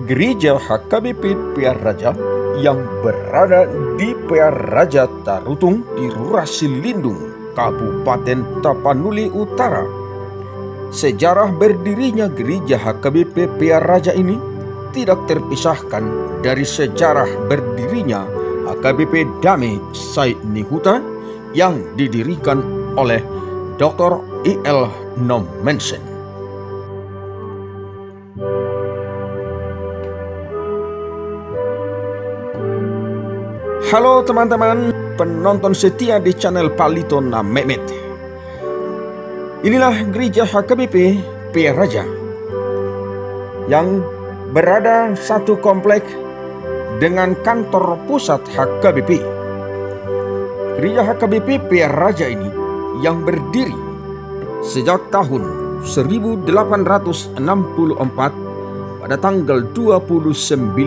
Gereja HKBP Pearaja yang berada di Pearaja Tarutung di Lurah Silindung, Kabupaten Tapanuli Utara. Sejarah berdirinya Gereja HKBP Pearaja ini tidak terpisahkan dari sejarah berdirinya HKBP Damai Said Nihuta yang didirikan oleh Dr. I.L. Nommensen. Halo teman-teman penonton setia di channel Palitona Mehmet. Inilah Gereja HKBP Pearaja yang berada satu komplek dengan kantor pusat HKBP. Gereja HKBP Pearaja ini yang berdiri sejak tahun 1864 pada tanggal 29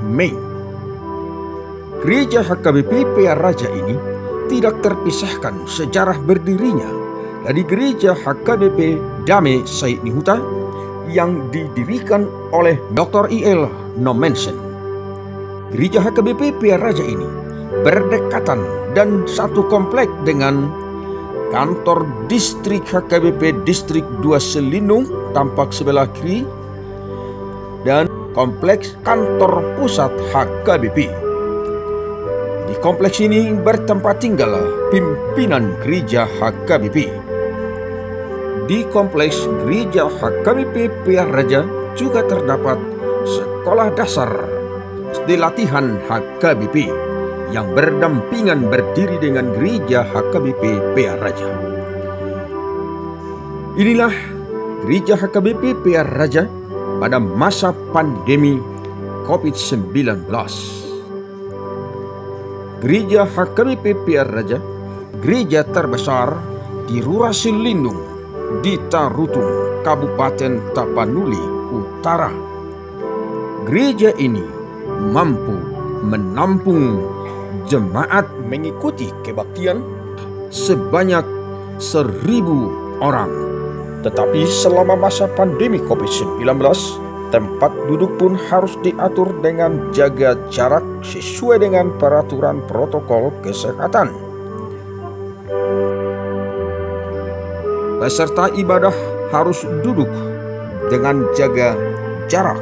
Mei. Gereja HKBP Pearaja ini tidak terpisahkan sejarah berdirinya dari Gereja HKBP Damai Said Nihuta yang didirikan oleh Dr. I.L. Nommensen. Gereja HKBP Pearaja ini berdekatan dan satu komplek dengan kantor distrik HKBP Distrik 2 Silindung tampak sebelah kiri dan kompleks kantor pusat HKBP. Di kompleks ini bertempat tinggal pimpinan Gereja HKBP. Di kompleks Gereja HKBP Pearaja juga terdapat sekolah dasar SD latihan HKBP yang berdampingan berdiri dengan Gereja HKBP Pearaja. Inilah Gereja HKBP Pearaja pada masa pandemi COVID-19. Gereja HKBP Pearaja, gereja terbesar di Lurah Silindung di Tarutung, Kabupaten Tapanuli Utara. Gereja ini mampu menampung jemaat mengikuti kebaktian sebanyak 1.000 orang. Tetapi selama masa pandemi COVID-19, tempat duduk pun harus diatur dengan jaga jarak sesuai dengan peraturan protokol kesehatan. Peserta ibadah harus duduk dengan jaga jarak.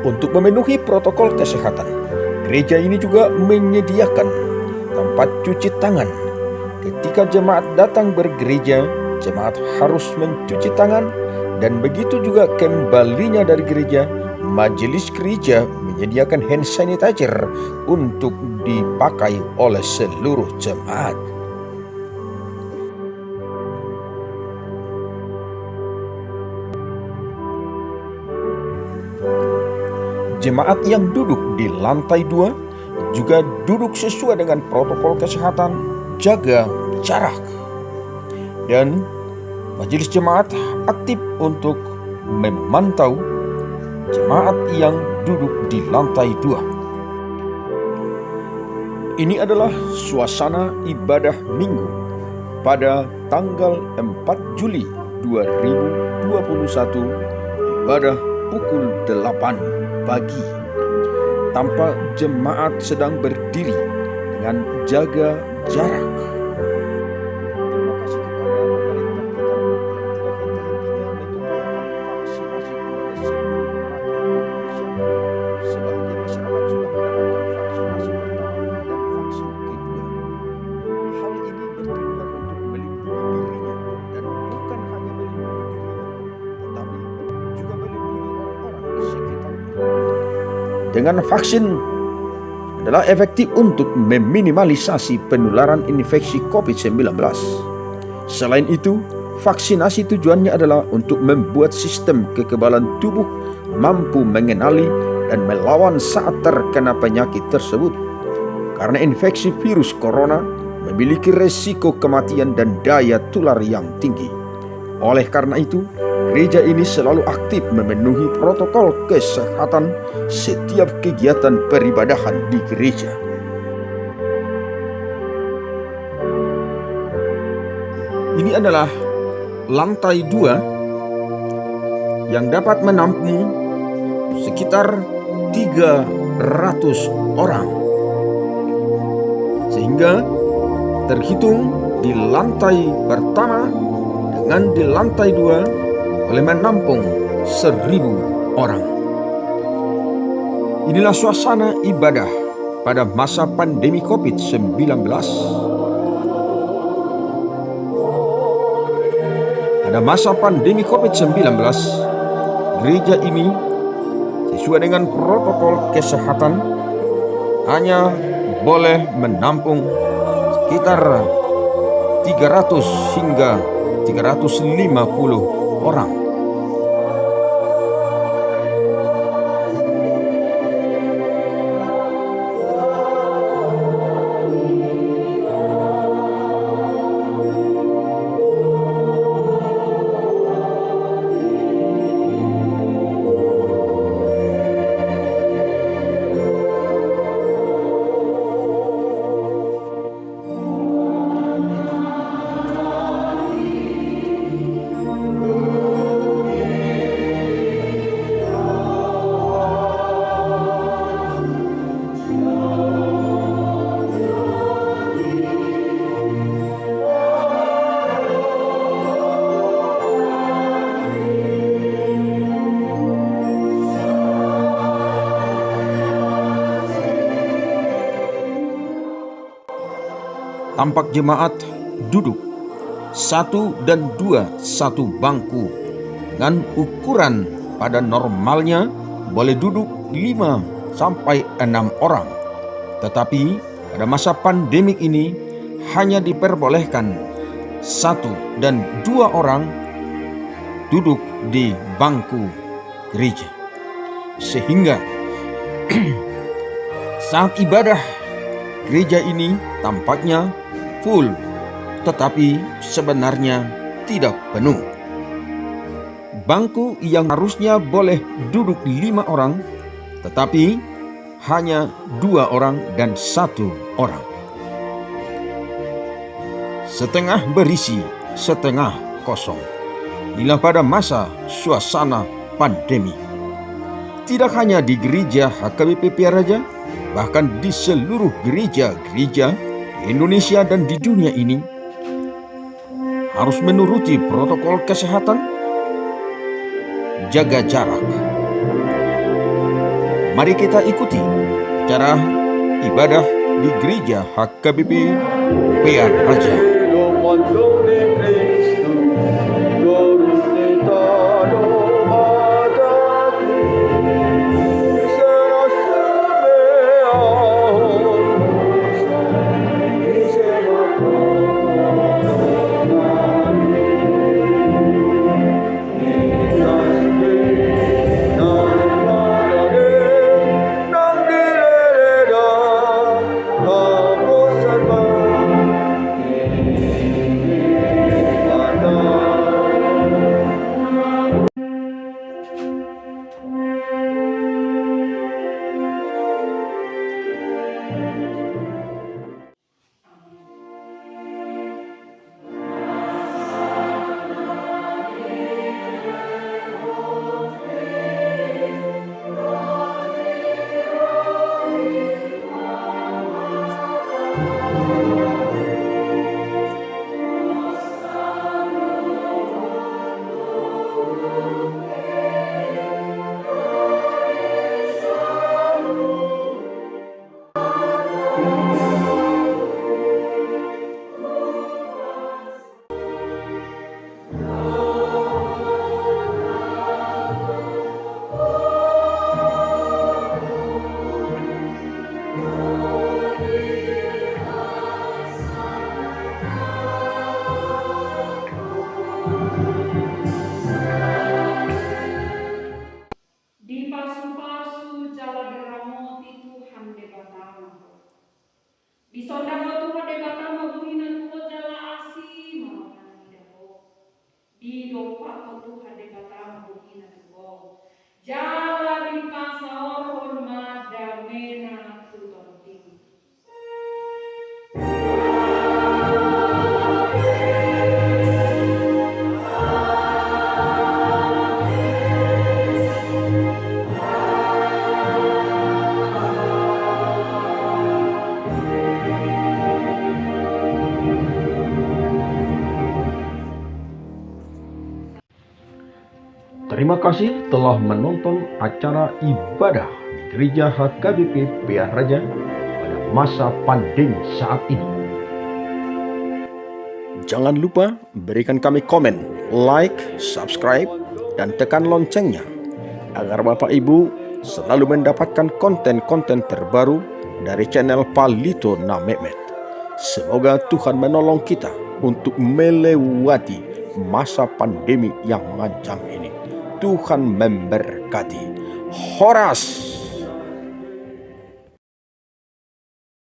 Untuk memenuhi protokol kesehatan, gereja ini juga menyediakan tempat cuci tangan. Ketika jemaat datang bergereja, jemaat harus mencuci tangan. Dan begitu juga kembalinya dari gereja, majelis gereja menyediakan hand sanitizer untuk dipakai oleh seluruh jemaat. Jemaat yang duduk di lantai 2 juga duduk sesuai dengan protokol kesehatan, jaga jarak. Dan majelis jemaat aktif untuk memantau jemaat yang duduk di lantai 2. Ini adalah suasana ibadah minggu pada tanggal 4 Juli 2021, ibadah pukul 8 pagi. Tampak jemaat sedang berdiri dengan jaga jarak. Dengan vaksin adalah efektif untuk meminimalisasi penularan infeksi COVID-19. Selain itu, vaksinasi tujuannya adalah untuk membuat sistem kekebalan tubuh mampu mengenali dan melawan saat terkena penyakit tersebut. Karena infeksi virus corona memiliki resiko kematian dan daya tular yang tinggi. Oleh karena itu, gereja ini selalu aktif memenuhi protokol kesehatan setiap kegiatan peribadahan di gereja. Ini adalah lantai 2 yang dapat menampung sekitar 300 orang. Sehingga terhitung di lantai pertama dengan di lantai 2 boleh menampung 1.000 orang. Inilah suasana ibadah pada masa pandemi COVID-19. Pada masa pandemi COVID-19, gereja ini sesuai dengan protokol kesehatan hanya boleh menampung sekitar 300 hingga 350 orang. Tampak jemaat duduk 1 dan 2 satu bangku dengan ukuran pada normalnya boleh duduk 5 sampai 6 orang. Tetapi pada masa pandemik ini hanya diperbolehkan 1 dan 2 orang duduk di bangku gereja. Sehingga saat ibadah gereja ini tampaknya full, tetapi sebenarnya tidak penuh. Bangku yang harusnya boleh duduk 5 orang, tetapi hanya 2 orang dan 1 orang. Setengah berisi, setengah kosong. Inilah pada masa suasana pandemi. Tidak hanya di gereja HKBP Piaraja, bahkan di seluruh gereja-gereja Indonesia dan di dunia ini harus menuruti protokol kesehatan, jaga jarak. Mari kita ikuti cara ibadah di gereja HKBP Piaraja. Terima kasih telah menonton acara ibadah Gereja HKBP Peah Raja pada masa pandemi saat ini. Jangan lupa berikan kami komen, like, subscribe, dan tekan loncengnya agar Bapak Ibu selalu mendapatkan konten-konten terbaru dari channel Palito Na Mehmet. Semoga Tuhan menolong kita untuk melewati masa pandemi yang mengancam ini. Tuhan memberkati. Horas.